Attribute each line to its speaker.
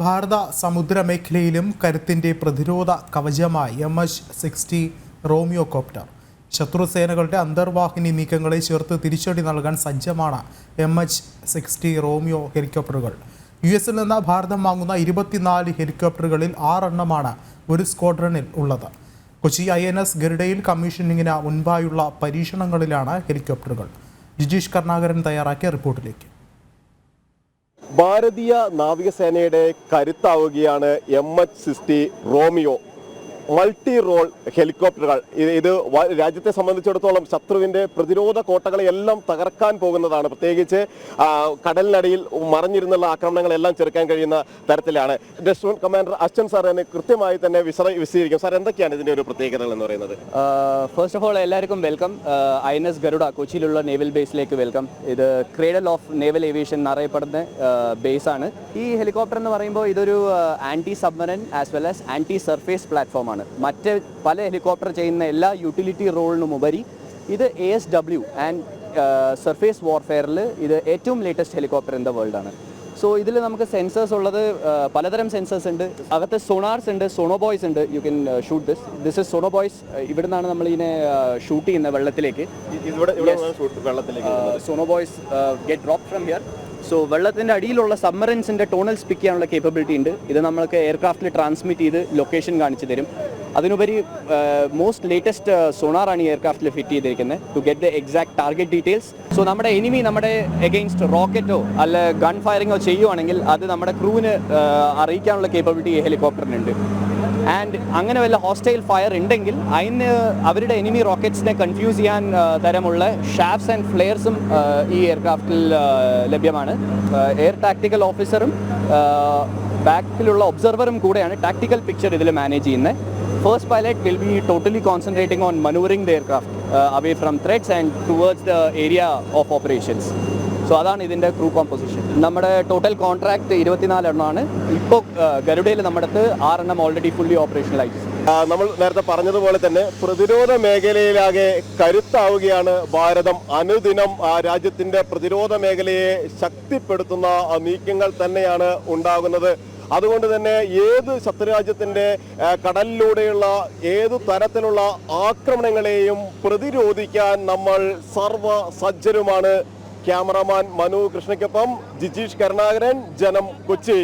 Speaker 1: ഭാരത സമുദ്ര മേഖലയിലും കരുത്തിന്റെ പ്രതിരോധ കവചമായി MH-60 റോമിയോ കോപ്റ്റർ. ശത്രുസേനകളുടെ അന്തർവാഹിനി നീക്കങ്ങളെ ചേർത്ത് തിരിച്ചടി നൽകാൻ സജ്ജമാണ് MH-60 റോമിയോ ഹെലികോപ്റ്ററുകൾ. US-ൽ നിന്ന് ഭാരതം വാങ്ങുന്ന 24 ഹെലികോപ്റ്ററുകളിൽ 6 എണ്ണമാണ് ഒരു സ്ക്വാഡ്രണിൽ ഉള്ളത്. കൊച്ചി INS ഗരുഡയിൽ കമ്മീഷനിങ്ങിന് മുൻപായുള്ള പരീക്ഷണങ്ങളിലാണ് ഹെലികോപ്റ്ററുകൾ. ജിജീഷ് കരുണാകരൻ തയ്യാറാക്കിയ റിപ്പോർട്ടിലേക്ക്.
Speaker 2: ഭാരതീയ നാവികസേനയുടെ കരുത്താവുകയാണ് MH-60 റോമിയോ മൾട്ടി റോൾ ഹെലികോപ്റ്ററുകൾ. ഇത് രാജ്യത്തെ സംബന്ധിച്ചിടത്തോളം ശത്രുവിൻ്റെ പ്രതിരോധ കോട്ടകളെല്ലാം തകർക്കാൻ പോകുന്നതാണ്. പ്രത്യേകിച്ച് കടലിനടിയിൽ മറഞ്ഞിരുന്നുള്ള ആക്രമണങ്ങളെല്ലാം ചെറുക്കാൻ കഴിയുന്ന തരത്തിലാണ്. ഡെസ്ട്രോൺ കമാൻഡർ അശ്വൻ സാർ തന്നെ കൃത്യമായി തന്നെ വിശദീകരിക്കും. സാർ, എന്തൊക്കെയാണ് ഇതിൻ്റെ ഒരു പ്രത്യേകതകൾ എന്ന് പറയുന്നത്?
Speaker 3: ഫസ്റ്റ് ഓഫ് ഓൾ എല്ലാവർക്കും വെൽക്കം. INS ഗരുഡ കൊച്ചിയിലുള്ള നേവൽ ബേസിലേക്ക് വെൽക്കം. ഇത് ക്രേഡൽ ഓഫ് നേവൽ ഏവിയേഷൻ എന്നറിയപ്പെടുന്ന ബേസാണ്. ഈ ഹെലികോപ്റ്റർ എന്ന് പറയുമ്പോൾ ഇതൊരു anti submarine as well as anti surface platform. മറ്റ് പല ഹെലികോപ്റ്റർ ചെയ്യുന്ന എല്ലാ യൂട്ടിലിറ്റി റോളിനും ഉപരി ഇത് ASW ആൻഡ് സർഫേസ് വാർഫെയറിൽ ഇത് ഏറ്റവും latest helicopter in the world ആണ്. സോ ഇതിൽ നമുക്ക് സെൻസേഴ്സ് ഉള്ളത് പലതരം സെൻസേഴ്സ് ഉണ്ട്. അകത്ത് സോണാർസ് ഉണ്ട്, സോണോബോയ്സ് ഉണ്ട്. You can shoot this is sonobuoys. ഇവിടെ നിന്നാണ് നമ്മൾ ഇതിനെ ഷൂട്ട് ചെയ്യുന്നത് വെള്ളത്തിലേക്ക്. Sonobuoys get drop from here. So വെള്ളത്തിൻ്റെ അടിയിലുള്ള സബ്മറൈൻസിൻ്റെ ടോണൽ സ്പിക്ക് ചെയ്യാനുള്ള കേപ്പബിലിറ്റി ഉണ്ട്. ഇത് നമ്മൾക്ക് എയർക്രാഫ്റ്റിൽ ട്രാൻസ്മിറ്റ് ചെയ്ത് ലൊക്കേഷൻ കാണിച്ചു തരും. അതിനുപരി മോസ്റ്റ് ലേറ്റസ്റ്റ് സോണാറാണ് ഈ എയർക്രാഫ്റ്റിൽ ഫിറ്റ് ചെയ്തിരിക്കുന്നത് to get the exact target details. So നമ്മുടെ എനിമി നമ്മുടെ എഗെയിൻസ്റ്റ് റോക്കറ്റോ അല്ല ഗൺ ഫയറിങ്ങോ ചെയ്യുവാണെങ്കിൽ അത് നമ്മുടെ ക്രൂവിന് അറിയിക്കാനുള്ള കേപ്പബിലിറ്റി ഈ ഹെലികോപ്റ്ററിനുണ്ട്. ആൻഡ് അങ്ങനെ വല്ല ഹോസ്റ്റൈൽ ഫയർ ഉണ്ടെങ്കിൽ അതിന് അവരുടെ എനിമി റോക്കറ്റ്സിനെ കൺഫ്യൂസ് ചെയ്യാൻ തരമുള്ള ഷാഫ്റ്റ്സ് ആൻഡ് ഫ്ലെയർസും ഈ എയർക്രാഫ്റ്റിൽ ലഭ്യമാണ്. എയർ ടാക്ടിക്കൽ ഓഫീസറും ബാക്കിലുള്ള ഒബ്സർവറും കൂടെയാണ് ടാക്ടിക്കൽ പിക്ചർ ഇതിൽ മാനേജ് ചെയ്യുന്നത്. First pilot will be totally concentrating on maneuvering the aircraft away from threats and towards the area of operations. So അതാണ് ഇതിൻ്റെ ക്രൂ കോമ്പോസിഷൻ. നമ്മുടെ ടോട്ടൽ കോൺട്രാക്ട് 24 എണ്ണമാണ്. ഇപ്പോൾ ഗരുഡയിൽ നമ്മുടെ 6 എണ്ണം ഓൾറെഡി ഫുള്ളി ഓപ്പറേഷണലായി.
Speaker 2: നമ്മൾ നേരത്തെ പറഞ്ഞതുപോലെ തന്നെ പ്രതിരോധ മേഖലയിലാകെ കരുത്താവുകയാണ് ഭാരതം. അനുദിനം രാജ്യത്തിൻ്റെ പ്രതിരോധ മേഖലയെ ശക്തിപ്പെടുത്തുന്ന നീക്കങ്ങൾ തന്നെയാണ് ഉണ്ടാകുന്നത്. അതുകൊണ്ട് തന്നെ ഏത് ശത്രുരാജ്യത്തിൻ്റെ കടലിലൂടെയുള്ള ഏതു തരത്തിലുള്ള ആക്രമണങ്ങളെയും പ്രതിരോധിക്കാൻ നമ്മൾ സർവ്വസജ്ജരുമാണ്. ക്യാമറാമാൻ മനു കൃഷ്ണയ്ക്കൊപ്പം ജിജീഷ് കരുണാകരൻ, ജനം, കൊച്ചി.